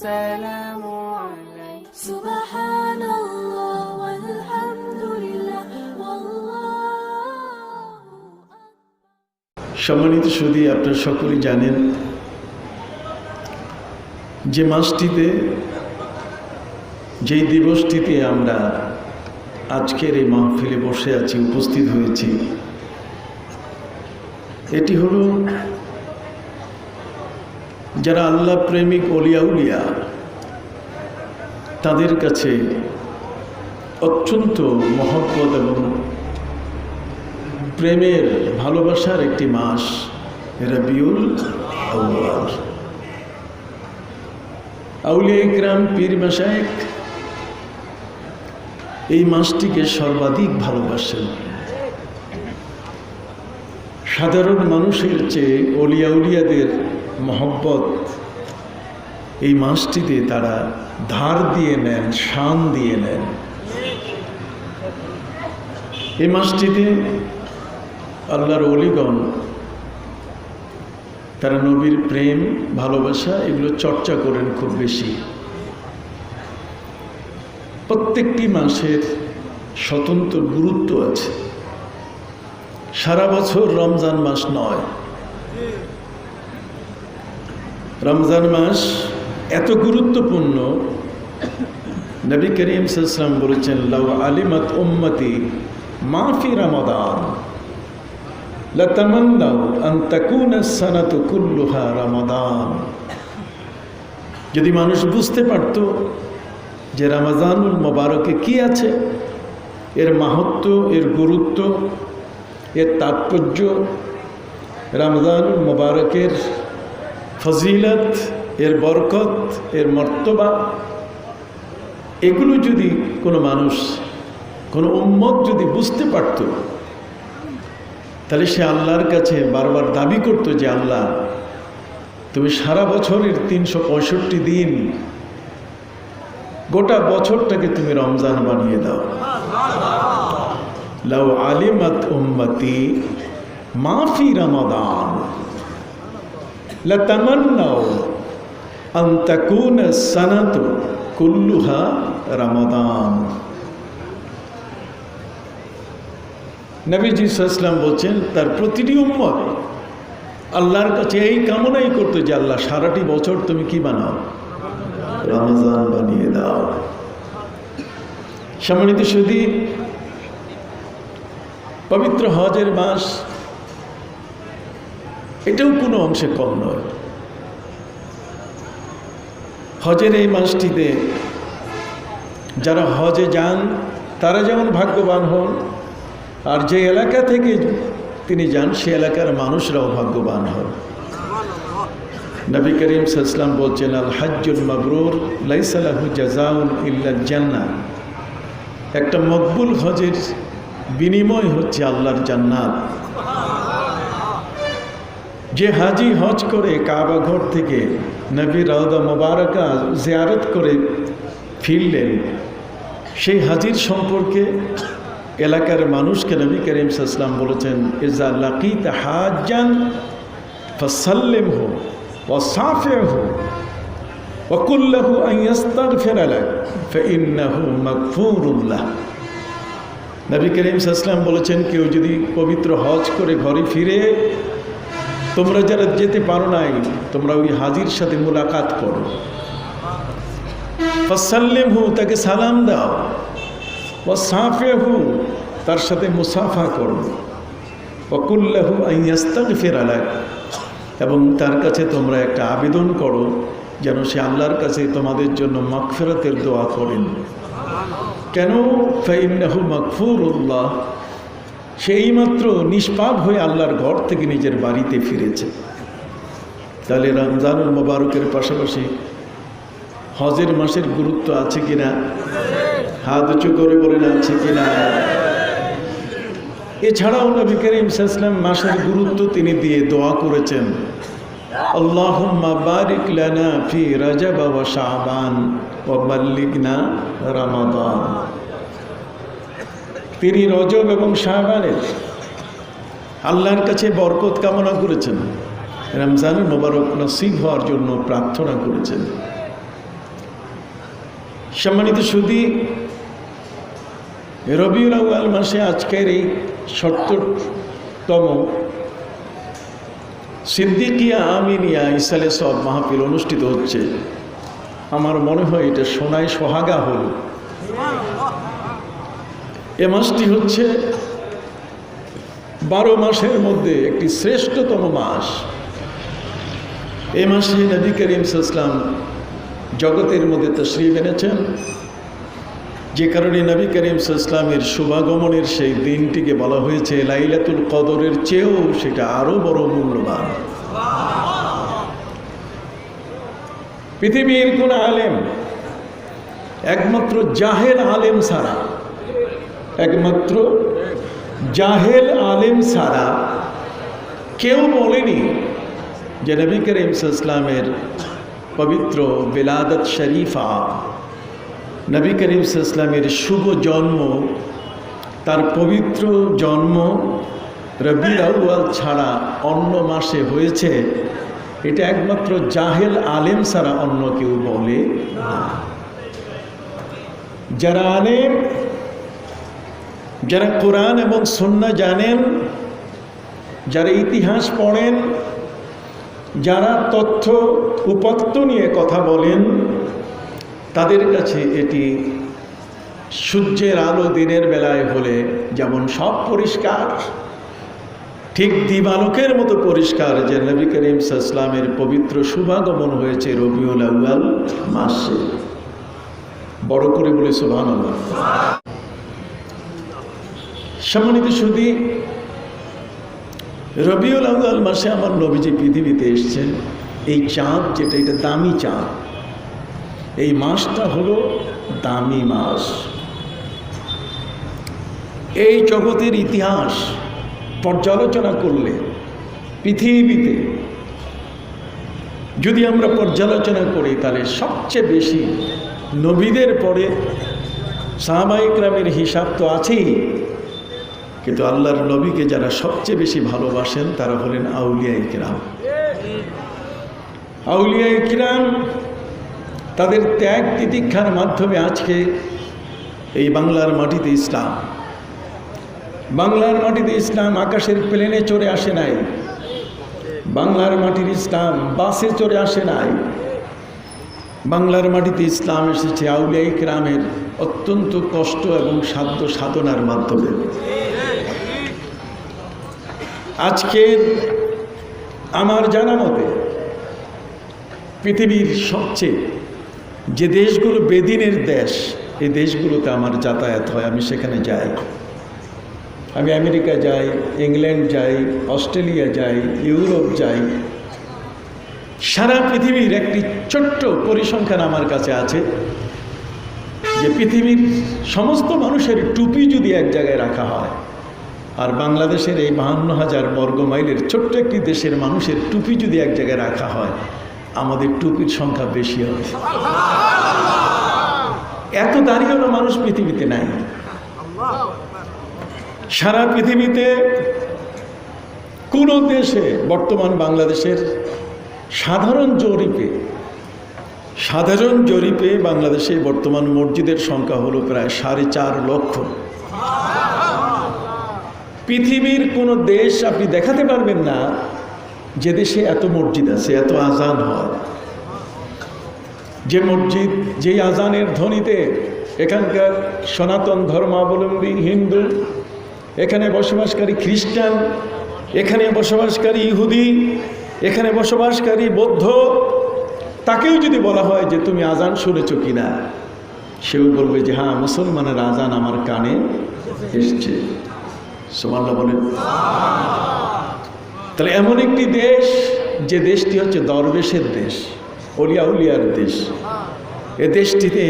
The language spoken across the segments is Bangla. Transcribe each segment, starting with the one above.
السلام عليك سبحان الله والحمد لله والله সম্মানিত সুধী, আপনারা সকলেই জানেন যে মাসটিতে, যেই দিবসটিতে আমরা আজকের এই মাহফিলে বসে আছি, উপস্থিত হয়েছি, এটি হলো যারা আল্লাহ প্রেমিক অলিয়া উলিয়া তাদের কাছে অত্যন্ত মহব্বত এবং প্রেমের ভালোবাসার একটি মাস রবিউল আউয়াল। আউলিয়া ইকরাম, পীর মাশায়েখ এই মাসটিকে সর্বাধিক ভালোবাসেন। সাধারণ মানুষের চেয়ে অলিয়া উলিয়াদের মহব্বত এই মাসটিতে তারা ধার দিয়ে নেন, শান দিয়ে নেন। এই মাসটিতে আল্লাহর অলিগণ তারা নবীর প্রেম, ভালোবাসা এগুলো চর্চা করেন খুব বেশি। প্রত্যেকটি মাসের স্বতন্ত্র গুরুত্ব আছে। সারা বছর রমজান মাস নয়, রমজান মাস এত গুরুত্বপূর্ণ, নবী করিম সাল্লাল্লাহু আলাইহি ওয়াসাল্লাম বলেছেন, লাউ আলিমাত উম্মতি মা ফি রমাদান লাতামান্নাউ আন তাকুনা সানাতু কুল্লুহা রমাদান। যদি মানুষ বুঝতে পারত যে রমজানুল মুবারকে কি আছে, এর মাহাত্ম্য, এর গুরুত্ব, এর তাৎপর্য, রমজানুল মুবারকের ফজিলত, এর বরকত, এর মর্তবা, এগুলো যদি কোনো মানুষ, কোনো উম্মত যদি বুঝতে পারত, তাহলে সে আল্লাহর কাছে বারবার দাবি করত যে আল্লাহ, তুমি সারা বছরের 365 দিন, গোটা বছরটাকে তুমি রমজান বানিয়ে দাও। লাউ আলিমাত উম্মতি মা ফি রমাদান লাতামান্নাউ আন তাকুনা সানাতু কুল্লুহা রমাদান। নবীজি সাল্লাল্লাহু আলাইহি ওয়াসাল্লাম বলছেন, তার প্রতিটি উম্মত আল্লাহর কাছে এই কামনাই করতো যে আল্লাহ, সারাটি বছর তুমি কি বানাও? রমজান বানিয়ে দাও। সম্মানিত সুধী, পবিত্র হজের মাস, এটাও কোনো অংশে কম নয়। হজের এই মাসটিতে যারা হজে যান তারা যেমন ভাগ্যবান হন, আর যে এলাকা থেকে তিনি যান সে এলাকার মানুষরাও ভাগ্যবান হন। নবী করিম সাল্লাল্লাহু আলাইহি ওয়াসাল্লাম বলছেন, আল হজ্জুল মাবরুর লাইসা লাহু জাযাউন ইল্লাল জান্নাহ। একটা মকবুল হজের বিনিময় হচ্ছে আল্লাহর জান্নাত। যে হাজি হজ করে কাবা ঘর থেকে নবী রওজা মুবারাকা জিয়ারত করে ফিরলেন, সেই হাজির সম্পর্কে এলাকার মানুষকে নবী করিম সাল্লাল্লাহু আলাইহি ওয়াসাল্লাম বলেছেন, ইজা লাকিতা হাজ্জান ফাসাল্লিমহু ওয়া সাফিহু ওয়া কুল লাহু আন ইস্তাগফিরা লাক ফাইন্নাহু মাগফুরুন লাহ। নবী করিম সাল্লাল্লাহু আলাইহি ওয়াসাল্লাম বলেছেন, কেউ যদি পবিত্র হজ করে ঘরে ফিরে, তোমরা যারা যেতে পারো নাই, তোমরা ওই হাজির সাথে মুলাকাত করো, ফাসাল্লিমহু, তাকে সালাম দাও, ওয়া সাফিহু, তার সাথে মুসাফা করো, ওয়া কুল লাহু আন ইস্তাগফিরা লাক, এবং তার কাছে তোমরা একটা আবেদন করো যেন সে আল্লাহর কাছে তোমাদের জন্য মাগফিরাতের দোয়া করেন। কেন? ফাইন্নাহু মাগফুরুল্লাহ, সেই মাত্র নিষ্পাপ হয়ে আল্লাহর ঘর থেকে নিজের বাড়িতে ফিরেছে। তাহলে রমজানুল মুবারকের পাশাপাশি হজের মাসের গুরুত্ব আছে কিনা? হাত উঁচু করে বলেন, আছে কিনা? এছাড়াও নবী করিম সাল্লাল্লাহু আলাইহি ওয়াসাল্লাম মাসের গুরুত্ব তিনি দিয়ে দোয়া করেছেন, আল্লাহুম্মা বারিক লানা ফি রাজাব ওয়া শাবান ওয়া বাল্লিগনা রমাদান। তিনি রজব এবং শাবানের আল্লাহর কাছে বরকত কামনা করেছেন, রমজানুল মুবারক নসিব হওয়ার জন্য প্রার্থনা করেছেন। সম্মানিত সুধী, রবিউল আউয়াল মাসে আজকের এই ৭০তম সিদ্দিকিয়া আমিনিয়া ইসালে সব মাহফিল অনুষ্ঠিত হচ্ছে। আমার মনে হয় এটা সোনায় সোহাগা হল। এ মাসটি হচ্ছে 12 মাসের মধ্যে একটি শ্রেষ্ঠতম মাস। এ মাসে নবী করিম সাল্লাল্লাহু আলাইহি ওয়াসাল্লাম জগতের মধ্যে তাশরীফ এনেছেন, যে কারণে নবী করিম সাল্লাল্লাহু আলাইহি ওয়াসাল্লামের শুভাগমনের সেই দিনটিকে বলা হয়েছে লাইলাতুল কদরের চেয়েও সেটা আরো বড় মূল্যবান। পৃথিবীর কোন আলেম, একমাত্র জাহেল আলেম ছাড়া, একমাত্র জাহেল আলেম ছাড়া কেউ বলেনি যে নবী করিম সাল্লাল্লাহু আলাইহি ওয়াসাল্লামের পবিত্র বিলাদত শরীফা, নবী করিম সাল্লাল্লাহু আলাইহি ওয়াসাল্লামের শুভ জন্ম, তার পবিত্র জন্ম রবিউল আউয়াল ছাড়া অন্য মাসে হয়েছে। এটা একমাত্র জাহেল আলেম ছাড়া অন্য কেউ বলে না। যারা আলেম, যারা কোরআন এবং সুন্নাহ জানেন, যারা ইতিহাস পড়েন, যারা তথ্য উপাত্ত নিয়ে কথা বলেন, তাদের কাছে এটি সূর্যের আলো দিনের বেলায় হলে যেমন সব পরিষ্কার, ঠিক দিবালোকের মতো পরিষ্কার যে নবী করিম সাল্লাল্লাহু আলাইহি ওয়াসাল্লামের পবিত্র শুভাগমন হয়েছে রবিউল আউয়াল মাসে। বড় করে বলে সুবহানাল্লাহ। সম্মানিত সুধী, রবিউল আউয়াল মাসে আমার নবীজি পৃথিবীতে এসেছেন। এই চাঁদ যেটা, এটা দামি চাঁদ। এই মাসটা হলো দামি মাস। এই জগতের ইতিহাস পর্যালোচনা করলে পৃথিবীতে যদি আমরা পর্যালোচনা করি, তাহলে সবচেয়ে বেশি নবীদের পরে সাহাবায়ে কেরামের হিসাব তো আছেই, কিন্তু আল্লাহর নবীকে যারা সবচেয়ে বেশি ভালোবাসেন তারা হলেন আউলিয়ায়ে কেরাম। আউলিয়ায়ে কেরাম তাদের ত্যাগ তিতিক্ষার মাধ্যমে আজকে এই বাংলার মাটিতে ইসলাম, বাংলার মাটিতে ইসলাম আকাশের প্লেনে চড়ে আসে নাই, বাংলার মাটির ইসলাম বাসে চড়ে আসে নাই, বাংলার মাটিতে ইসলাম এসেছে আউলিয়ায়ে কেরামের অত্যন্ত কষ্ট এবং সাধ্য সাধনার মাধ্যমে। আজকের আমার জানা মতে পৃথিবীর সবচেয়ে যে দেশগুলো বেদিনের দেশ, এই দেশগুলোতে আমার যাতায়াত হয়, আমি সেখানে যাই। আমি আমেরিকা যাই, ইংল্যান্ড যাই, অস্ট্রেলিয়া যাই, ইউরোপ যাই। সারা পৃথিবীর একটি ছোট্ট পরিসংখ্যান আমার কাছে আছে যে পৃথিবীর সমস্ত মানুষের টুপি যদি এক জায়গায় রাখা হয়, আর বাংলাদেশের এই 52,000 বর্গ মাইলের ছোট্ট একটি দেশের মানুষের টুপি যদি এক জায়গায় রাখা হয়, আমাদের টুপির সংখ্যা বেশি হবে। এত দাঁড়িয়েও মানুষ পৃথিবীতে নাই। সারা পৃথিবীতে কোনো দেশে বর্তমান বাংলাদেশের সাধারণ জরিপে বাংলাদেশে বর্তমান মসজিদের সংখ্যা হলো প্রায় 4.5 লক্ষ। পৃথিবীর কোনো দেশ আপনি দেখাতে পারবেন না যে দেশে এত মসজিদ আছে, এত আজান হয়। যে মসজিদ, যেই আজানের ধ্বনিতে এখানকার সনাতন ধর্মাবলম্বী হিন্দু, এখানে বসবাসকারী খ্রিস্টান, এখানে বসবাসকারী ইহুদি, এখানে বসবাসকারী বৌদ্ধ, তাকেও যদি বলা হয় যে তুমি আজান শুনেছ কিনা, সেও বলবে যে হ্যাঁ, মুসলমানের আজান আমার কানে এসছে। সুবহানাল্লাহ বলেন। তাহলে এমন একটি দেশ, যে দেশটি হচ্ছে দরবেশের দেশ, অলিয়া উলিয়ার দেশ। এ দেশটিতে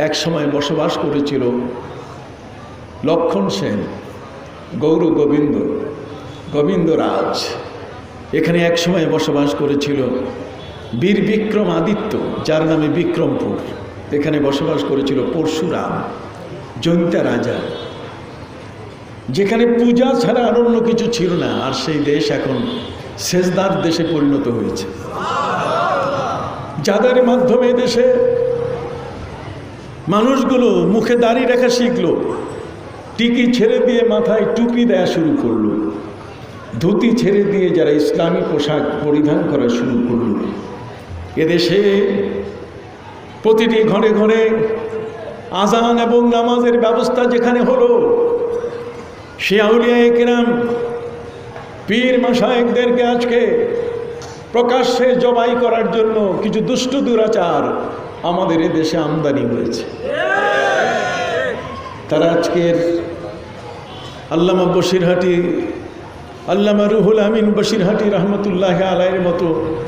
এক সময় বসবাস করেছিল লক্ষণ সেন, গৌর গোবিন্দ, গোবিন্দরাজ। এখানে এক সময় বসবাস করেছিল বীর বিক্রমাদিত্য, যার নামে বিক্রমপুর। এখানে বসবাস করেছিল পরশুরাম, জৈন্তা রাজা। যেখানে পূজা ছাড়া আর অন্য কিছু ছিল না, আর সেই দেশ এখন সেজদার দেশে পরিণত হয়েছে, যাদের মাধ্যমে দেশে মানুষগুলো মুখে দাড়ি রাখা শিখলো, টিকি ছেড়ে দিয়ে মাথায় টুপি দেয়া শুরু করলো, ধুতি ছেড়ে দিয়ে যারা ইসলামী পোশাক পরিধান করা শুরু করলো। এদেশে প্রতিটি ঘরে ঘরে আজান এবং নামাজের ব্যবস্থা যেখানে হলো, সে আউলিয়ায়ে কেরাম পীর মাশায়েখদেরকে আজকে প্রকাশ্যে জবাই করার জন্য কিছু দুষ্ট দুরাচার আমাদের এদেশে আমদানি হয়েছে। তারা আজকের আল্লামা বশিরহাটি, আল্লামা রুহুল আমিন বশিরহাটি রহমতুল্লাহ আলাইয়ের মতো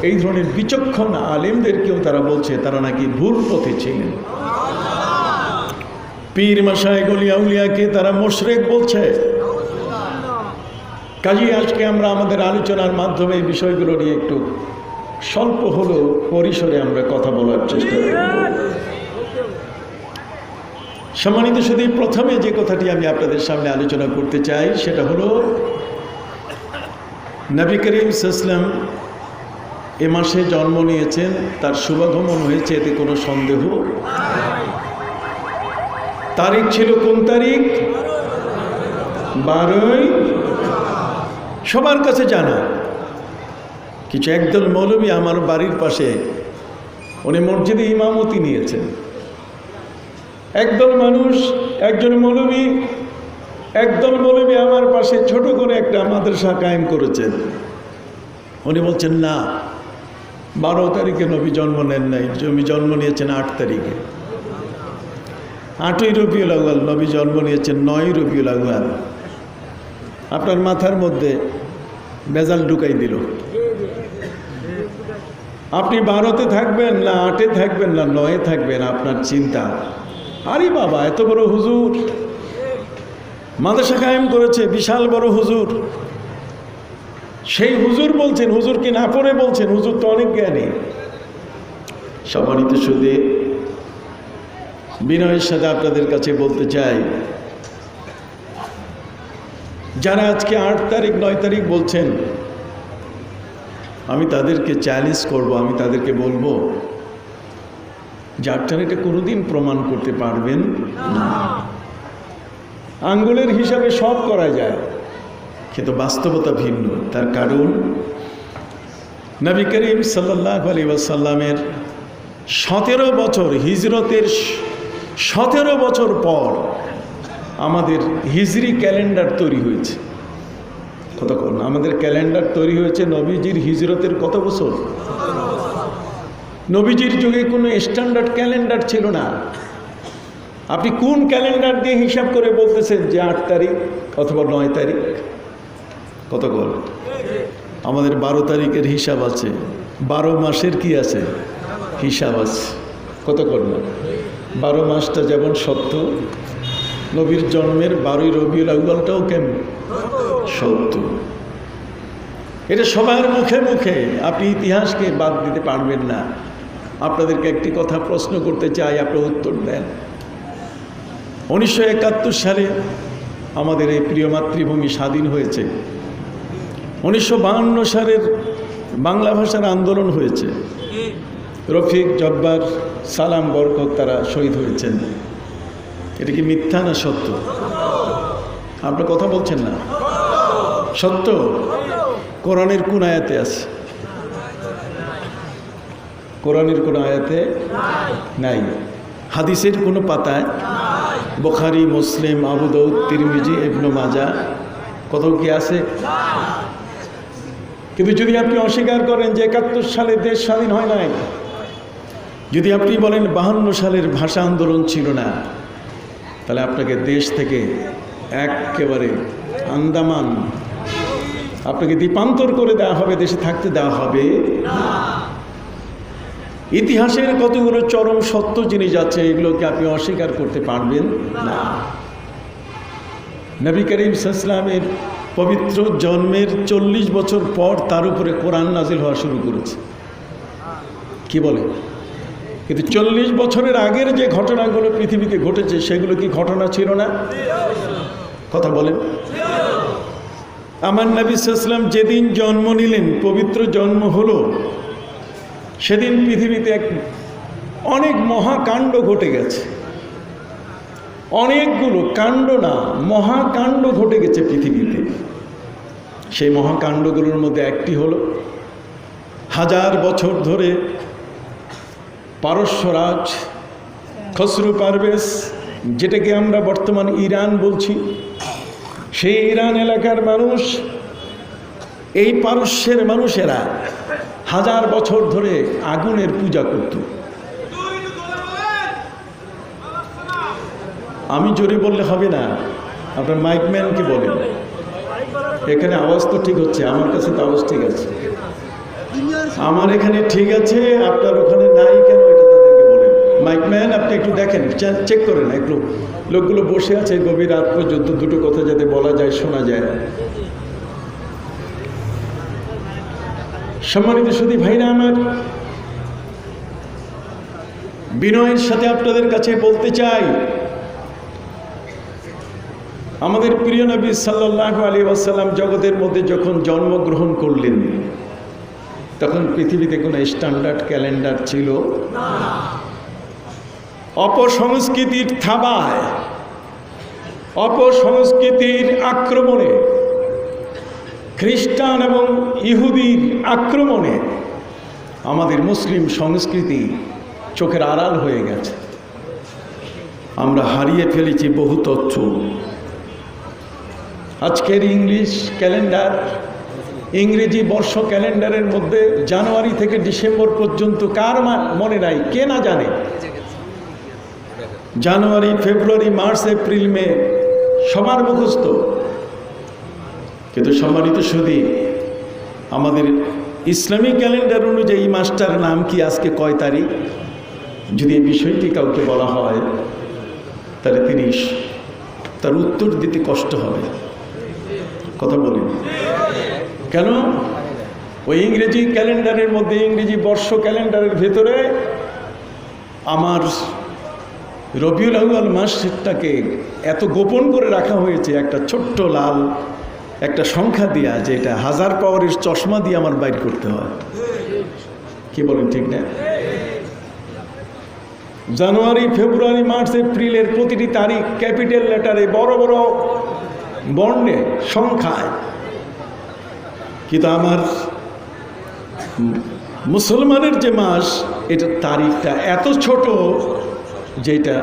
এই ধরনের বিচক্ষণ আলেমদেরকেও তারা বলছে তারা নাকি ভুল পথে ছিলেন। পীর মাশায়েখ আউলিয়া উলিয়াকে তারা মুশরিক বলছে। কাজেই আজকে আমরা আমাদের আলোচনার মাধ্যমে এই বিষয়গুলো নিয়ে একটু স্বল্প হলেও পরিসরে আমরা কথা বলার চেষ্টা করব। সম্মানিত শুধু প্রথমে যে কথাটি আমি আপনাদের সামনে আলোচনা করতে চাই সেটা হলো নবী করিম সাল্লাল্লাহু আলাইহি ওয়াসাল্লাম এ মাসে জন্ম নিয়েছেন, তার শুভাগমন হয়েছে, এতে কোনো সন্দেহ। তারিখ ছিল কোন তারিখ? 12ই, সবার কাছে জানা। কিছু একদল মৌলবী আমার বাড়ির পাশে, উনি মসজিদে ইমামতি নিয়েছেন। একদল মানুষ, একদল মৌলবী আমার পাশে ছোট করে একটা মাদ্রাসা কায়েম করেছেন। উনি বলছেন না, 12 তারিখে নবী জন্ম নেন নাই, নবী জন্ম নিয়েছেন 8 তারিখে। 8ই রবিউল আউয়াল, নবী জন্ম নিয়েছেন 9ই রবিউল আউয়াল। আপনার মাথার মধ্যে ভেজাল ঢুকাই দিল। আপনি 12তে থাকবেন না 8-এ থাকবেন না 9-এ থাকবেন, আপনার চিন্তা। আরে বাবা, এত বড় হুজুর মাদ্রাসা কায়েম করেছে, বিশাল বড় হুজুর, সেই হুজুর বলছেন, হুজুর কি না পড়ে বলছেন, হুজুর তো অনেক জ্ঞানী। সম্মানিত সুধী, বিনয়ের সাথে আপনাদের কাছে বলতে চাই, যারা আজকে 8 তারিখ 9 তারিখ বলছেন, আমি তাদেরকে চ্যালেঞ্জ করব, আমি তাদেরকে বলবো যে আপনারা এটা কোনোদিন প্রমাণ করতে পারবেন না। আঙ্গুলের হিসাবে সব করা যায়, কিন্তু বাস্তবতা ভিন্ন। তার কারণ নবী করিম সাল্লাল্লাহু আলাইহি ওয়াসাল্লামের 17 বছর, হিজরতের 17 বছর পর আমাদের হিজরি ক্যালেন্ডার তৈরি হয়েছে। কতক্ষণ আমাদের ক্যালেন্ডার তৈরি হয়েছে? নবীজির হিজরতের কত বছর? নবীজির যুগে কোনো স্ট্যান্ডার্ড ক্যালেন্ডার ছিল না। আপনি কোন ক্যালেন্ডার দিয়ে হিসাব করে বলতেছেন যে 8 তারিখ অথবা 9 তারিখ? কতক্ষণ? আমাদের 12 তারিখের হিসাব আছে, 12 মাসের কি আছে? হিসাব আছে। কতক্ষণ না? 12 মাসটা যেমন সত্য, নবীর জন্মের 12ই রবিউল আউয়ালটাও কেমন সত্য। এটা সবার মুখে মুখে, আপনি ইতিহাসকে বাদ দিতে পারবেন না। আপনাদেরকে একটি কথা প্রশ্ন করতে চাই, আপনারা উত্তর দেন। 1971 সালে আমাদের এই প্রিয় মাতৃভূমি স্বাধীন হয়েছে। 1952 সালের বাংলা ভাষার আন্দোলন হয়েছে। রফিক, জব্বার, সালাম, বরকত তারা শহীদ হয়েছেন। এটা কি মিথ্যা না সত্য? আপনারা কথা বলছেন না। সত্য। কোরআনের কোন আয়াতে আছে? কোরআনের কোন আয়াতে নাই। হাদিসের কোনো পাতায়, বুখারী, মুসলিম, আবু দাউদ, তিরমিজি, ইবনে মাজাহ কোথাও কি আছে? কিন্তু যদি আপনি অস্বীকার করেন যে 71 সালে দেশ স্বাধীন হয় নাই, যদি আপনি বলেন 52 সালের ভাষা আন্দোলন ছিল না, তাহলে আপনাকে দেশ থেকে একেবারে আন্দামান, আপনাকে দ্বীপান্তর করে দেওয়া হবে, দেশে থাকতে দেওয়া হবে না। ইতিহাসের কতগুলো চরম সত্য জিনিস আছে, এগুলোকে আপনি অস্বীকার করতে পারবেন না। নবী করিম সাল্লাল্লাহু আলাইহি ওয়াসাল্লামের পবিত্র জন্মের 40 বছর পর তার উপরে কোরআন নাজিল হওয়া শুরু করেছে। কি বলে? কিন্তু 40 বছরের আগের যে ঘটনাগুলো পৃথিবীতে ঘটেছে, সেগুলো কি ঘটনা ছিল না? কথা বলেন। আমার নবী সাল্লাল্লাহু আলাইহি ওয়াসাল্লাম যেদিন জন্ম নিলেন, পবিত্র জন্ম হলো, সেদিন পৃথিবীতে অনেক মহাকাণ্ড ঘটে গেছে। অনেকগুলো কাণ্ড না, মহাকাণ্ড ঘটে গেছে পৃথিবীতে। সেই মহাকাণ্ডগুলোর মধ্যে একটি হলো 1000 বছর ধরে পারস্যরাজ খসরু পারভেজ, যেটাকে আমরা বর্তমান ইরান বলছি, সেই ইরান এলাকার মানুষ, এই পারস্যের মানুষেরা 1000 বছর ধরে আগুনের পূজা করত। আমি জোরে বললে হবে না, আপনার মাইকম্যানকে বলেন। এখানে আওয়াজ তো ঠিক হচ্ছে, আমার কাছে তো আওয়াজ ঠিক আছে, আমার এখানে ঠিক আছে, আপনার ওখানে নাই কেন এটা তাদেরকে বলেন। মাইকম্যান আপনি একটু দেখেন, চেক করেন একটু, লোকগুলো বসে আছে গভীর রাত পর্যন্ত, দুটো কথা যাতে বলা যায়, শোনা যায়। সম্মানিত সুধী ভাইরা আমার, বিনয়ের সাথে আপনাদের কাছে বলতে চাই, আমাদের প্রিয় নবী সাল্লাল্লাহু আলাইহি ওয়াসাল্লাম জগতের মধ্যে যখন জন্মগ্রহণ করলেন, তখন পৃথিবীতে কোনো স্ট্যান্ডার্ড ক্যালেন্ডার ছিল না। অপসংস্কৃতির থাবায়, অপসংস্কৃতির আক্রমণে, খ্রিস্টান এবং ইহুদির আক্রমণে আমাদের মুসলিম সংস্কৃতি চোখের আড়াল হয়ে গেছে। আমরা হারিয়ে ফেলেছি বহু তথ্য। আজকের ইংলিশ ক্যালেন্ডার, ইংরেজি বর্ষ ক্যালেন্ডারের মধ্যে জানুয়ারি থেকে ডিসেম্বর পর্যন্ত কার মনে নাই, কে না জানে? জানুয়ারি, ফেব্রুয়ারি, মার্চ, এপ্রিল, মে সবার মুখস্থ। কিন্তু সম্মানিত সুধী, আমাদের ইসলামী ক্যালেন্ডার অনুযায়ী মাসটার নাম কি, আজকে কয় তারিখ? যদি এই বিষয়টি কাউকে বলা হয়, তাহলে তিনি তার উত্তর দিতে কষ্ট হবে। কথা বলেন কেন? ওই ইংরেজি ক্যালেন্ডারের মধ্যে, ইংরেজি বর্ষ ক্যালেন্ডারের ভেতরে আমার রবিউল আউয়াল মাসটাকে এত গোপন করে রাখা হয়েছে, একটা ছোট্ট লাল একটা সংখ্যা দিয়া, যে এটা 1000 পাওয়ারের চশমা দিয়ে আমার বাইর করতে হয়। কি বলেন, ঠিক না? জানুয়ারি, ফেব্রুয়ারি, মার্চ, এপ্রিলের প্রতিটি তারিখ ক্যাপিটাল লেটারে, বড় বড় বর্ণে, সংখ্যায়। কিন্তু আমার মুসলমানের যে মাস, এটার তারিখটা এত ছোট যেটা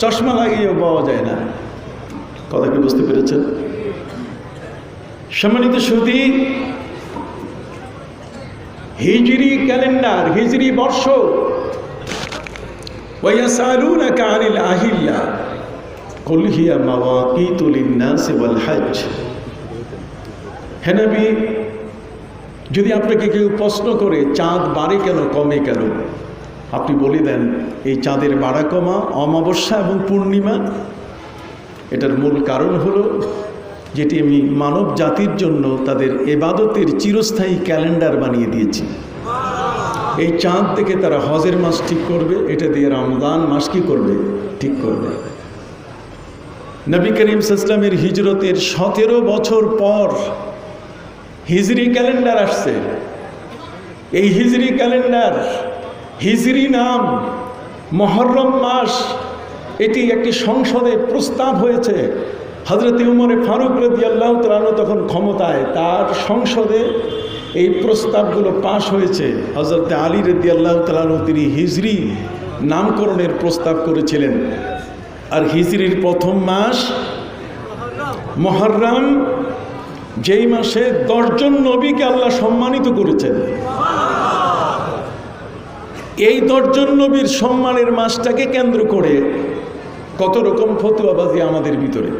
চশমা লাগিয়েও পাওয়া যায় না। কথা কি বুঝতে পেরেছেন? সম্মানিত সুধী, হিজরি ক্যালেন্ডার, হিজরি বর্ষ, ওয়ায়াসালুনাকা আনিল আহিল্লা কুল হিয়া মাওয়াকিতু লিন-নাসি ওয়াল হজ। হে নবী, যদি আপনাকে কেউ প্রশ্ন করে চাঁদ বাড়ে কেন, কমে কেন, আপনি বলে দেন এই চাঁদের বাড়া কমা অমাবস্যা এবং পূর্ণিমা, এটার মূল কারণ হলো যেটি আমি মানব জাতির জন্য তাদের ইবাদতের চিরস্থায়ী ক্যালেন্ডার বানিয়ে দিয়েছি। এই চাঁদ থেকে তারা হজের মাস ঠিক করবে, এটা দিয়ে রমজান মাস কি করবে, ঠিক করবে। নবী করিম সাল্লাল্লাহু আলাইহি ওয়াসাল্লামের হিজরতের 17 বছর পর হিজরি ক্যালেন্ডার আসছে। এই হিজরি ক্যালেন্ডার, হিজরি নাম, মুহররম মাস, এটি একটি সংসদে প্রস্তাব হয়েছে। হযরত উমর ফারুক রাদিয়াল্লাহু তাআলা আনহু তখন ক্ষমতায়, তার সংসদে এই প্রস্তাবগুলো পাশ হয়েছে। হযরত আলী রাদিয়াল্লাহু তাআলা আনহু তিনি হিজরি নামকরণের প্রস্তাব করেছিলেন। আর হিজরির প্রথম মাস মুহররম, যেই মাসে 10 জন নবীকে আল্লাহ সম্মানিত করেছেন। এই 10 জন নবীর সম্মানের মাসটাকে কেন্দ্র করে কত রকম ফতোয়াবাজি আমাদের ভিতরে।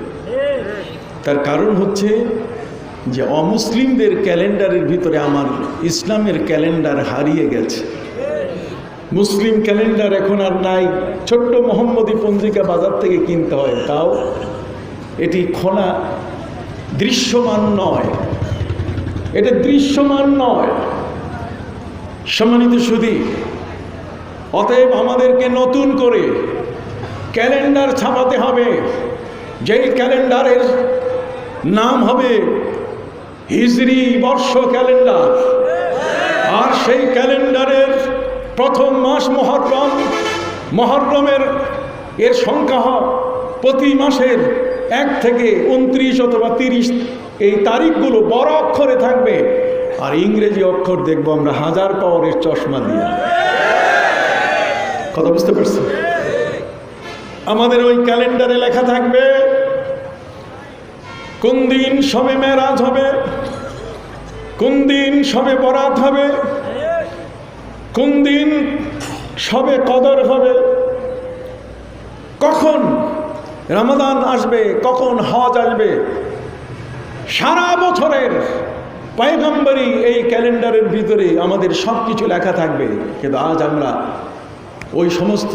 তার কারণ হচ্ছে যে অমুসলিমদের ক্যালেন্ডারের ভিতরে আমার ইসলামের ক্যালেন্ডার হারিয়ে গেছে। মুসলিম ক্যালেন্ডার এখন আর নাই। ছোট্ট মোহাম্মদী পঞ্জিকা বাজার থেকে কিনতে হয়, তাও এটি খোলা, দৃশ্যমান নয়, এটা দৃশ্যমান নয়। সম্মানিত সুধী, অতএব আমাদেরকে নতুন করে ক্যালেন্ডার ছাপাতে হবে, যেই ক্যালেন্ডারের নাম হবে হিজরি বর্ষ ক্যালেন্ডার। আর সেই ক্যালেন্ডারের প্রথম মাস মুহররম, মুহররমের এর সংখ্যা হয় প্রতি মাসের 1 থেকে 29 অথবা 30 এই তারিখগুলো বড় অক্ষরে থাকবে, আর ইংরেজি অক্ষর দেখবো আমরা 1000 পাওয়ারের চশমা দিয়ে। কথা বুঝতে পারছি? আমাদের ওই ক্যালেন্ডারে লেখা থাকবে কোন দিন শবে মেরাজ হবে, কোন দিন শবে বরাত হবে, কোন দিন শবে কদর হবে, কখন রমাদান আসবে, কখন হজ আসবে। সারা বছরের পয়গম্বরী এই ক্যালেন্ডারের ভিতরে আমাদের সব কিছু লেখা থাকবে। কিন্তু আজ আমরা ওই সমস্ত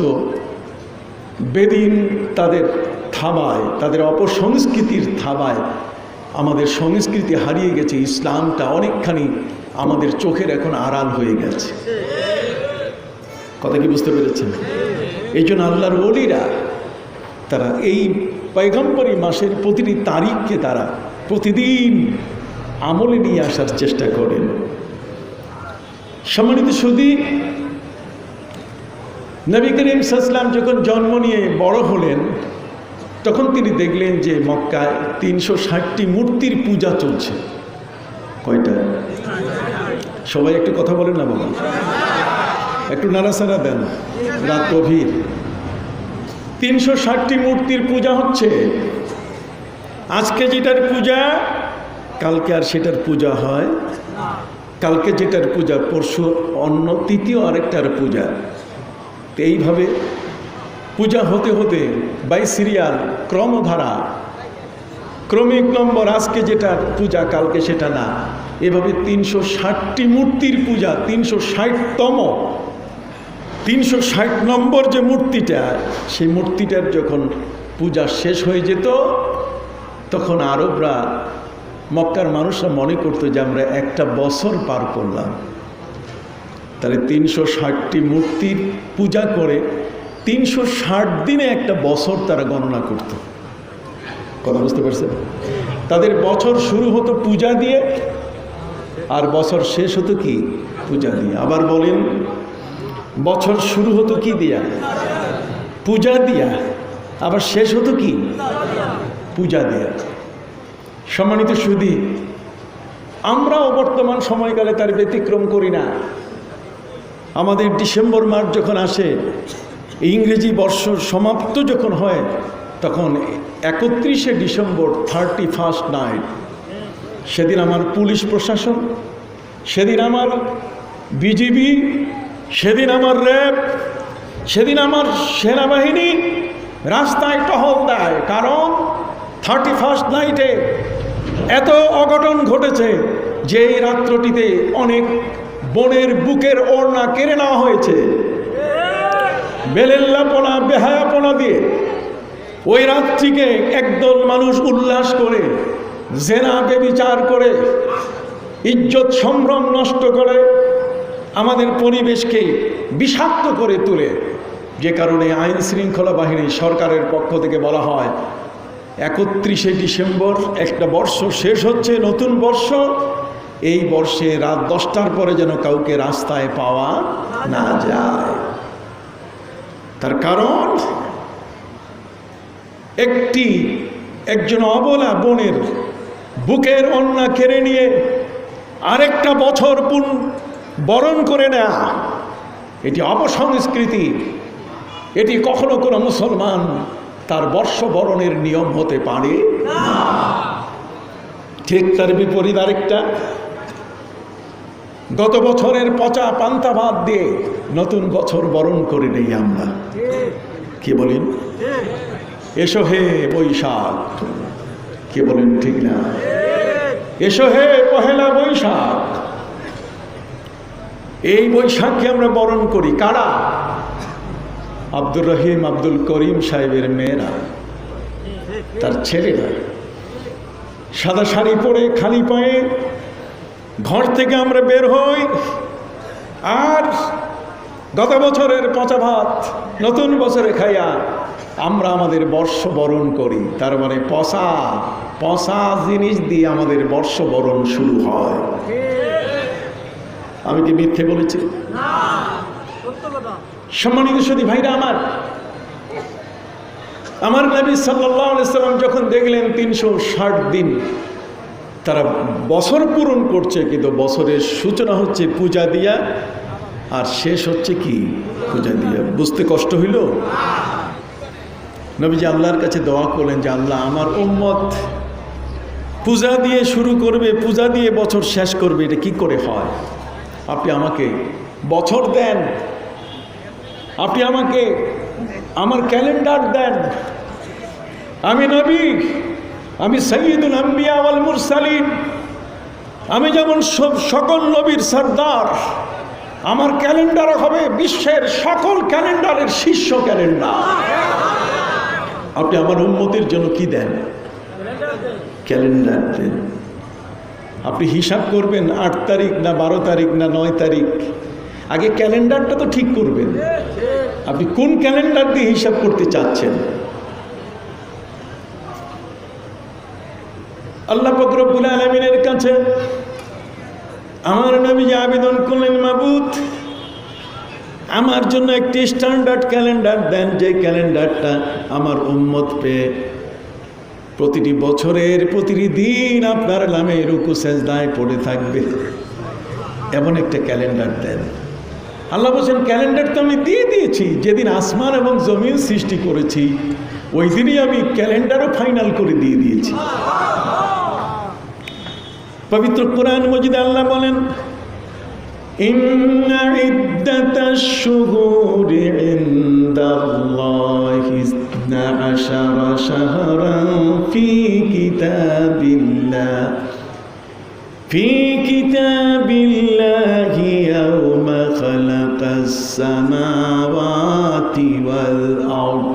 বেদিন তাদের থাবায়, তাদের অপসংস্কৃতির থাবায় আমাদের সংস্কৃতি হারিয়ে গেছে। ইসলামটা অনেকখানি আমাদের চোখের এখন আড়াল হয়ে গেছে। কথা কি বুঝতে পেরেছেন? এই জন্য আল্লাহর ওলিরা তারা এই পয়গম্বরী মাসের প্রতিটি তারিখকে তারা প্রতিদিন আমলে নিয়ে আসার চেষ্টা করেন। সম্মানিত সুধী, নবী করিম সাল্লাল্লাহু আলাইহি ওয়াসাল্লাম যখন জন্ম নিয়ে বড় হলেন, তখন তিনি দেখলেন যে মক্কায় 360টি মূর্তির পূজা চলছে। কয়টা? সবাই একটু কথা বলেন না বাবা, একটু নাড়াচাড়া দেন। রাত গভীর, 360টি মূর্তির পূজা হচ্ছে। আজকে যেটার পূজা, কালকে আর সেটার পূজা হয়। কালকে যেটার পূজা, পরশু অন্য তৃতীয় আরেকটার পূজা। তো এইভাবে পূজা হতে হতে বাই সিরিয়াল, ক্রমধারা, ক্রমিক নম্বর, আজকে যেটার পূজা কালকে সেটা না, এভাবে 360টি মূর্তির পূজা। 360 নম্বর যে মূর্তিটা, সেই মূর্তিটার যখন পূজা শেষ হয়ে যেত, তখন আরবরা, মক্কার মানুষরা মনে করতো যে আমরা একটা বছর পার করলাম। তাহলে 360টি মূর্তির পূজা করে 360 দিনে একটা বছর তারা গণনা করত। কথা বুঝতে পারছেন? তাদের বছর শুরু হতো পূজা দিয়ে, আর বছর শেষ হতো কি? পূজা দিয়ে। আবার বলেন, বছর শুরু হতো কি দিয়া? পূজা দিয়া। আবার শেষ হতো কি? পূজা দিয়া। সম্মানিত সুধী, আমরাও বর্তমান সময়কালে তার ব্যতিক্রম করি না। আমাদের ডিসেম্বর মাস যখন আসে, ইংরেজি বর্ষ সমাপ্ত যখন হয়, তখন 31শে ডিসেম্বর, 31st নাইট, সেদিন আমার পুলিশ প্রশাসন, সেদিন আমার বিজিবি, সেদিন আমার র্যাব, সেদিন আমার সেনাবাহিনী রাস্তায় টহল দেয়। কারণ 31st নাইটে এত অঘটন ঘটেছে যে এই রাত্রটিতে অনেক বোনের বুকের ওড়না কেড়ে নেওয়া হয়েছে বেলেল্লাপনা, বেহায়াপনা দিয়ে। ওই রাত্রিকে একদল মানুষ উল্লাস করে, জেনা বেবিচার করে, ইজ্জত সম্ভ্রম নষ্ট করে, আমাদের পরিবেশকে বিষাক্ত করে তোলে। যে কারণে আইন শৃঙ্খলা বাহিনী, সরকারের পক্ষ থেকে বলা হয় 31শে ডিসেম্বর একটা বর্ষ শেষ হচ্ছে, নতুন বর্ষ। এই বর্ষে রাত 10টার পরে যেন কাউকে রাস্তায় পাওয়া না যায়। তার কারণ একজন অবলা বোনের বুকের ওড়না কেড়ে নিয়ে আরেকটা বছর বরণ করে নেয়া, এটি অপসংস্কৃতি। এটি কখনো কোনো মুসলমান তার বর্ষবরণের নিয়ম হতে পারে না। ঠিক তার বিপরীত আরেকটা, গত বছরের পচা পান্তা ভাত দিয়ে নতুন বছর বরণ করে নেই আমরা। কি বলেন? এসো হে বৈশাখ, কি বলেন ঠিক না? এসো হে পহেলা বৈশাখ। এই বৈশাখকে আমরা বরণ করি কারা? আব্দুর রহিম, আব্দুল করিম সাহেবের মেয়েরা, তার ছেলেরা সাদা শাড়ি পরে খালি পায়ে ঘর থেকে আমরা বের হই, আর গত বছরের পচা ভাত নতুন বছরে খাইয়া আমরা আমাদের বর্ষ বরণ করি। তার মানে পচা জিনিস দিয়ে আমাদের বর্ষ বরণ শুরু হয়। আমি কি মিথ্যে বলেছি? সম্মানিত সুধী ভাইরা আমার, আমার নবী সাল্লাল্লাহু আলাইহি সাল্লাম যখন দেখলেন 360 দিন তারা বছর পূরণ করছে, কিন্তু বছরের সূচনা হচ্ছে পূজা দিয়া আর শেষ হচ্ছে কি পূজা দিয়া, বুঝতে কষ্ট হইল? নবীজি আল্লাহর কাছে দোয়া করলেন যে আল্লাহ, আমার উম্মত পূজা দিয়ে শুরু করবে, পূজা দিয়ে বছর শেষ করবে, এটা কি করে হয়? আপনি আমাকে বছর দেন, আপনি আমাকে আমার ক্যালেন্ডার দেন। আমি নবী, আমি সাইয়্যিদুল আম্বিয়া ওয়াল মুরসালিন, আমি যেমন সকল নবীর সর্দার, আমার ক্যালেন্ডার হবে বিশ্বের সকল ক্যালেন্ডারের শীর্ষ ক্যালেন্ডার। আপনি আমার উম্মতের জন্য কি দেন? ক্যালেন্ডার দেন। আপনি হিসাব করবেন 8 তারিখ না 12 তারিখ না 9 তারিখ, আগে ক্যালেন্ডারটা তো ঠিক করবেন। আপনি কোন ক্যালেন্ডার দিয়ে হিসাব করতে চাচ্ছেন? আল্লাহ পাক রব্বুল আলামিনের কাছে আমার নবী আবেদন করলেন, মাবুদ আমার জন্য একটি স্ট্যান্ডার্ড ক্যালেন্ডার দেন, যে ক্যালেন্ডারটা আমার উম্মত পেয়ে প্রতিটি বছরের প্রতিটি দিন আপনার নামে রুকু সেজদায় পড়ে থাকবে, এমন একটা ক্যালেন্ডার দেন। আল্লাহ বলছেন, ক্যালেন্ডার তো আমি দিয়ে দিয়েছি, যেদিন আসমান এবং জমিন সৃষ্টি করেছি ওই দিনই আমি ক্যালেন্ডারও ফাইনাল করে দিয়ে দিয়েছি। পবিত্র কোরআন মজিদে আল্লাহ বলেন, ইন্না ইদ্দাতাশ শুহুরি ইনদাল্লাহি 12 শাহরান ফি কিতাবিল্লাহি ইয়াওমা খালাকাস সামাওয়াতি ওয়াল আরদ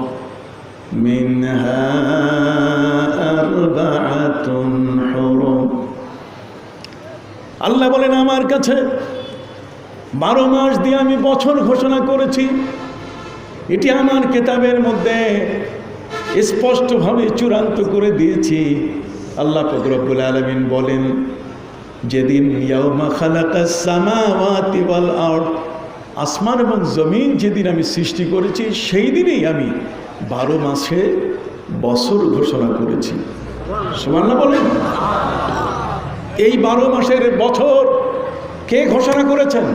মিনহা আরবাআতুন হুরুম। আল্লাহ বলেন, আমার কাছে 12 মাস দিয়ে আমি বছর ঘোষণা করেছি, এটি আমার কিতাবের মধ্যে স্পষ্টভাবে চূড়ান্ত করে দিয়েছি। আল্লাহ পাক রব্বুল আলামিন বলেন, যেদিন ইয়াউমা খালাকাস সামাওয়াতি ওয়াল আরদ, আসমান এবং জমিন যেদিন আমি সৃষ্টি করেছি সেই দিনেই আমি 12 মাসে বছর ঘোষণা করেছি। সুবহানাল্লাহ বলেন। এই 12 মাসের বছর কে ঘোষণা করেছেন?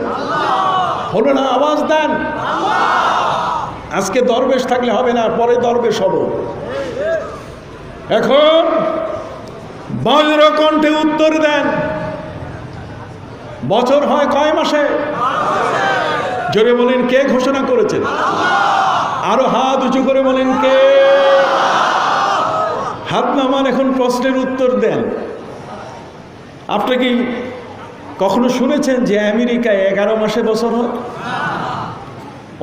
হলো না? আওয়াজ দেন। আজকে দরবেশ থাকলে হবে না, পরে দরবেশ হব। এখন বজ্র কণ্ঠে উত্তর দেন, বছর হয় কয় মাসে? জোরে বলেন, কে ঘোষণা করেছেন? আরো হাত উঁচু করে বলেন, কে? হাত নামান, এখন প্রশ্নের উত্তর দেন। আপনি কি কখনো শুনেছেন যে আমেরিকায় 11 মাসে বছর হয়?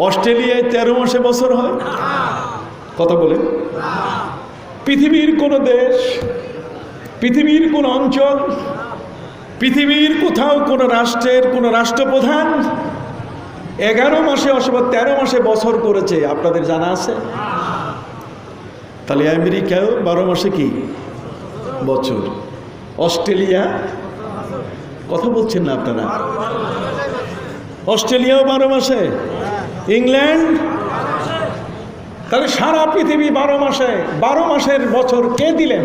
অস্ট্রেলিয়ায় 13 মাসে বছর হয়? কথা বলেন। পৃথিবীর কোন দেশ, পৃথিবীর কোন অঞ্চল, পৃথিবীর কোথাও কোন রাষ্ট্রের কোন রাষ্ট্রপ্রধান 11 মাসে অথবা 13 মাসে বছর করেছে আপনাদের জানা আছে? তাহলে আমেরিকাও 12 মাসে কি বছর? অস্ট্রেলিয়া, কথা বলছেন না আপনারা? অস্ট্রেলিয়াও 12 মাসে, ইংল্যান্ড, তাহলে সারা পৃথিবী 12 মাসে। 12 মাসের বছর কে দিলেন?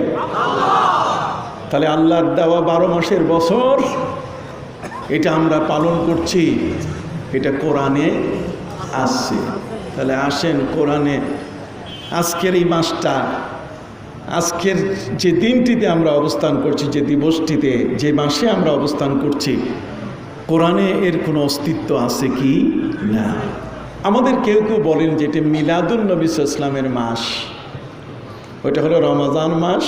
তাহলে আল্লাহর দেওয়া 12 মাসের বছর এটা আমরা পালন করছি, এটা কোরআনে আসছে। তাহলে আসেন কোরআনে আজকের এই মাসটা, আজকের যে দিনটিতে আমরা অবস্থান করছি, যে দিবসটিতে, যে মাসে আমরা অবস্থান করছি, কোরআনে এর কোনো অস্তিত্ব আছে কি না? আমাদের কেউ কেউ বলেন যে এটা মিলাদুন নবী সাল্লাল্লাহু আলাইহি ওয়াসাল্লামের মাস, ওইটা হলো রমজান মাস,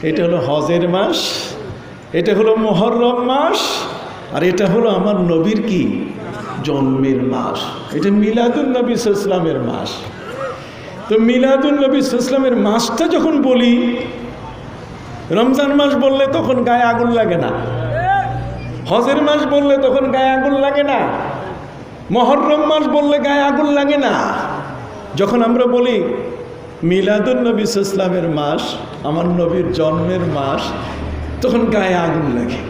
এটা হলো হজের মাস, এটা হলো মুহররম মাস, আর এটা হলো আমার নবীর কি জন্মের মাস। এটা মিলাদুন নবী সাল্লাল্লাহু আলাইহি ওয়াসাল্লামের মাস। তো মিলাদুন নবী সাল্লাল্লাহু আলাইহি ওয়াসাল্লামের মাসটা যখন বলি, রমজান মাস বললে তখন গায়ে আগুন লাগে না, হজের মাস বললে তখন গায়ে আগুন লাগে না, মুহররম মাস বললে গায়ে আগুন লাগে না। যখন আমরা বলি মিলাদুন নবী সাল্লাল্লাহু আলাইহি ওয়াসাল্লামের মাস, আমার নবীর জন্মের মাস, তখন গায়ে আগুন লাগে।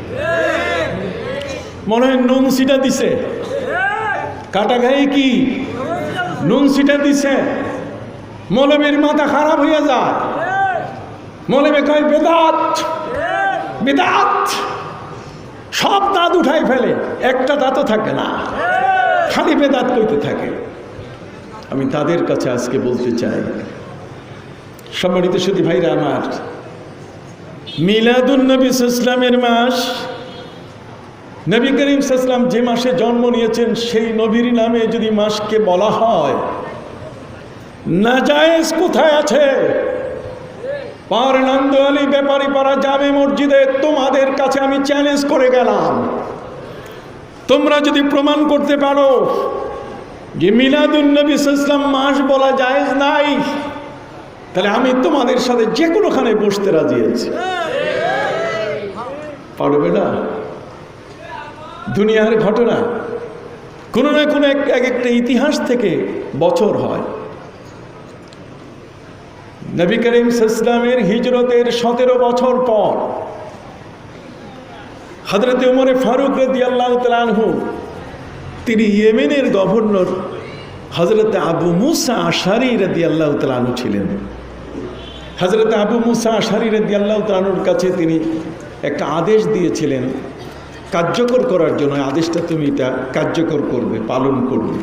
মনে হয় নুন সিটা দিছে, কাটা গায়ে কি নুন সিটা দিছে। মৌলবীর মাথা খারাপ হয়ে যায়। মৌলবী কয় বেদাত বেদাত, সব দাঁত উঠাই ফেলে, একটা দাঁতও থাকে না, খালি বেদাত কইতে থাকে। আমি তাদের কাছে আজকে বলতে চাই, সম্মানিত সুধী ভাইরা আমার, মিলাদুন নবী ইসলামের মাস, নবী করিম সাল্লাল্লাহু যে মাসে জন্ম নিয়েছেন সেই নবীর নামে যদি মাসকে বলা হয়, নাজায়েজ কোথায় আছে? পারনন্দ আলী ব্যাপারী পাড়া জামে মসজিদে তোমাদের কাছে আমি চ্যালেঞ্জ করে গেলাম, তোমরা যদি প্রমাণ করতে পারো যে মিলাদুন নবী সাল্লাল্লাহু মাস বলা জায়েজ নাই, তাহলে আমি তোমাদের সাথে যে কোনোখানে বসতে রাজি আছি। পারবে না? দুনিয়ার ঘটনা কোনো না কোনো এক একটা ইতিহাস থেকে বছর হয়। নবী করিম সাল্লাল্লাহু হিজরতের 17 বছর পর হযরত ওমর ফারুক রাদিয়াল্লাহু তাআলা আনহু, তিনি ইয়েমেনের গভর্নর হযরত আবু মুসা আশআরী রাদিয়াল্লাহু তাআলা আনহু ছিলেন। হযরত আবু মুসা আশআরী রাদিয়াল্লাহু তাআলা আনহুর কাছে তিনি একটা আদেশ দিয়েছিলেন কার্যকর করার জন্য, আদেশটা তুমি এটা কার্যকর করবে, পালন করবে,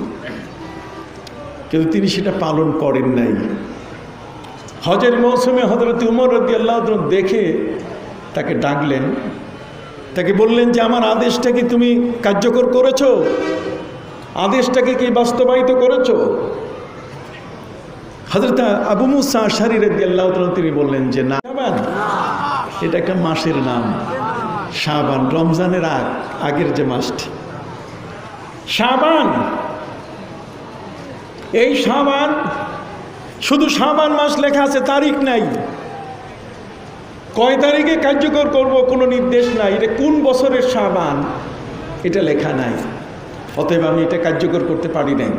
কিন্তু তিনি সেটা পালন করেন নাই। হজের মৌসুমে হযরত উমর রাদিয়াল্লাহু তাআলা দেখে তাকে ডাকলেন, তাকে বললেন যে আমার আদেশটা কি তুমি কার্যকর করেছো? আদেশটাকে কি বাস্তবায়িত করেছো? হযরত আবু মুসা আশআরী রাদিয়াল্লাহু তাআলা তিনি বললেন যে না, এটা একটা মাসের নাম, শাবান, রমজানের আগের যে মাসটি শাবান, এই শাবান, শুধু শাবান মাস লেখা আছে, তারিখ নাই। কয় তারিখে কার্যকর করব কোনো নির্দেশ নাই, এটা কোন বছরের শাবান এটা লেখা নাই, অতএব আমি এটা কার্যকর করতে পারি নাই।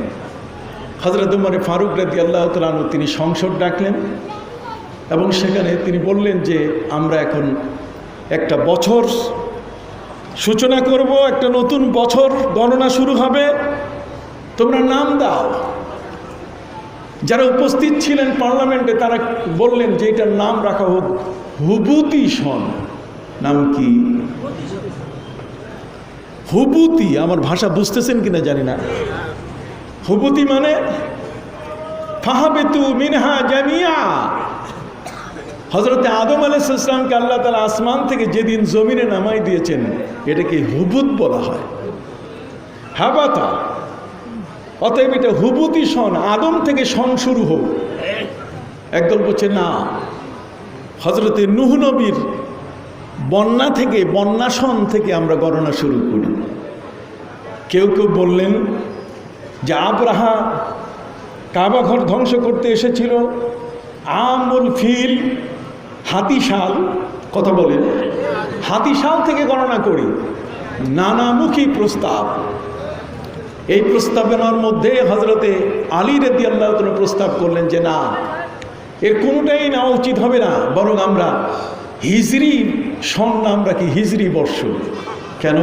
হযরত ওমর ফারুক রাদিয়াল্লাহু তাআলা আনহু তিনি সংসদ ডাকলেন এবং সেখানে তিনি বললেন যে আমরা এখন একটা বছর সূচনা করব, একটা নতুন বছর গণনা শুরু হবে, তোমরা নাম দাও। যারা উপস্থিত ছিলেন পার্লামেন্টে তারা বললেন যে এটার নাম রাখা হোক হুবুতি সন। নাম কি? হুবুতি। আমার ভাষা বুঝতেছেন কিনা জানি না। হুবুতি মানে ফাহাবিতু মিনহা জামিয়া। হযরতে আদম আলাইহিস সালামকে আল্লাহ তাআলা আসমান থেকে যেদিন জমিনে নামাই দিয়েছেন এটাকে হুবুত বলা হয়, হাবাতা। অতএব এটা হুবুতি সন, আদম থেকে সন শুরু হোক। একদল বলছে না, হযরতে নূহ নবীর বন্যা থেকে, বন্যা সন থেকে আমরা গণনা শুরু করি। কেউ কেউ বললেন যে আব্রাহা কাবা ঘর ধ্বংস করতে এসেছিল, আমুল ফিল, হাতিশাল, কথা বলেন, হাতিশাল থেকে গণনা করি। নানামুখী প্রস্তাব। এই প্রস্তাবনার মধ্যে হযরতে আলী রাদিয়াল্লাহু তাআলা প্রস্তাব করলেন যে না, এর কোনোটাই নেওয়া উচিত হবে না, বরং আমরা হিজরি সন নাম রাখি, হিজরি বর্ষ। কেন?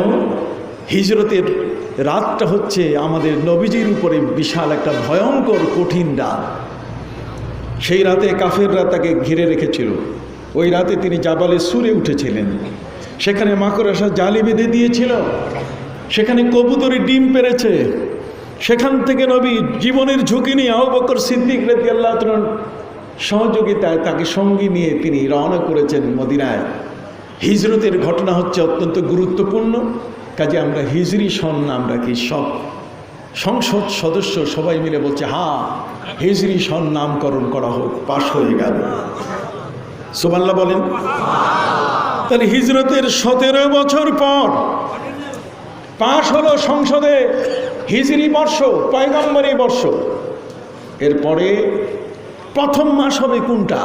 হিজরতের রাতটা হচ্ছে আমাদের নবীজির উপরে বিশাল একটা ভয়ঙ্কর কঠিন রাত। সেই রাতে কাফেররা তাকে ঘিরে রেখেছিল। ওই রাতে তিনি জাবালে সুরে উঠেছিলেন, সেখানে মাকড়সা জালি বেঁধে দিয়েছিল, সেখানে কবুতরের ডিম পেড়েছে। সেখান থেকে নবী জীবনের ঝুঁকি নিয়ে আবু বকর সিদ্দিক রাদিয়াল্লাহু তাআলা সহযোগিতায় তাকে সঙ্গী নিয়ে তিনি রওনা করেছেন মদিনায়। হিজরতের ঘটনা হচ্ছে অত্যন্ত গুরুত্বপূর্ণ, কাজে আমরা হিজরি সন নাম রাখি। সব সংসদ সদস্য সবাই মিলে বলছে হ্যাঁ, হিজরি সন নামকরণ করা হোক, পাশ হয়ে গেল। সুবহানাল্লাহ বলেন। তাহলে হিজরতের 17 বছর পর পাশ হলো সংসদে হিজরি বর্ষ, পয়গম্বরী বর্ষ। এরপরে প্রথম মাস হবে কোনটা?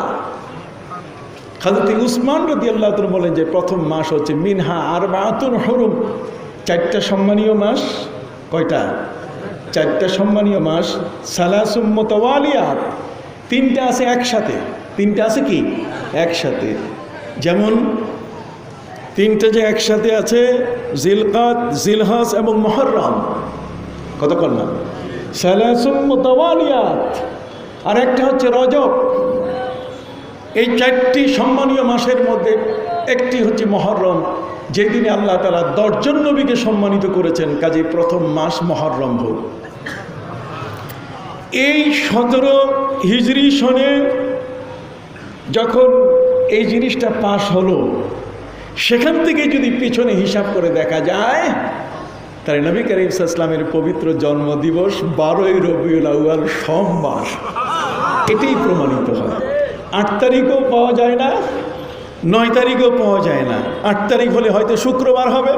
হযরত উসমান রাদিয়াল্লাহু তাআলা বলেন যে প্রথম মাস হচ্ছে মিনহা আরবাতুন হুরুম, 4টা সম্মানীয় মাস। কয়টা? 4টা সম্মানীয় মাস। সালাসুম মুতাওয়ালিয়াত, 3টা আছে একসাথে। 3টা আছে কি? একসাথে। যেমন 3টা যে একসাথে আছে, জিলকাদ, জিলহজ এবং মুহররম। কত করলাম? সালাসুম মুতাওয়ালিয়াত। আর একটা হচ্ছে রজব। এই 4টি সম্মানীয় মাসের মধ্যে একটি হচ্ছে মুহররম, যেদিনে আল্লাহ তাআলা 10 জন নবীকে সম্মানিত করেছেন। কাজে প্রথম মাস মুহররম হোক। এই 17 হিজরি সনে যখন এই জিনিসটা পাশ হলো, সেখান থেকে যদি পিছনে হিসাব করে দেখা যায়, তাই নবী করিম সাল্লাল্লাহু আলাইহি ওয়াসাল্লামের পবিত্র জন্মদিবস 12ই রবিউল আউয়াল সোমবার, এটাই প্রমাণিত হয়। 8 তারিখও পাওয়া যায় না, 9 তারিখও পাওয়া যায় না। 8 তারিখ হলে হয়তো শুক্রবার হবে,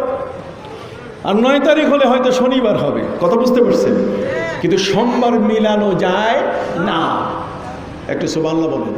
আর 9 তারিখ হলে হয়তো শনিবার হবে। কথা বুঝতে পারছেন? কিন্তু সোমবার মিলানো যায় না। একটু সুবহানাল্লাহ বলেন।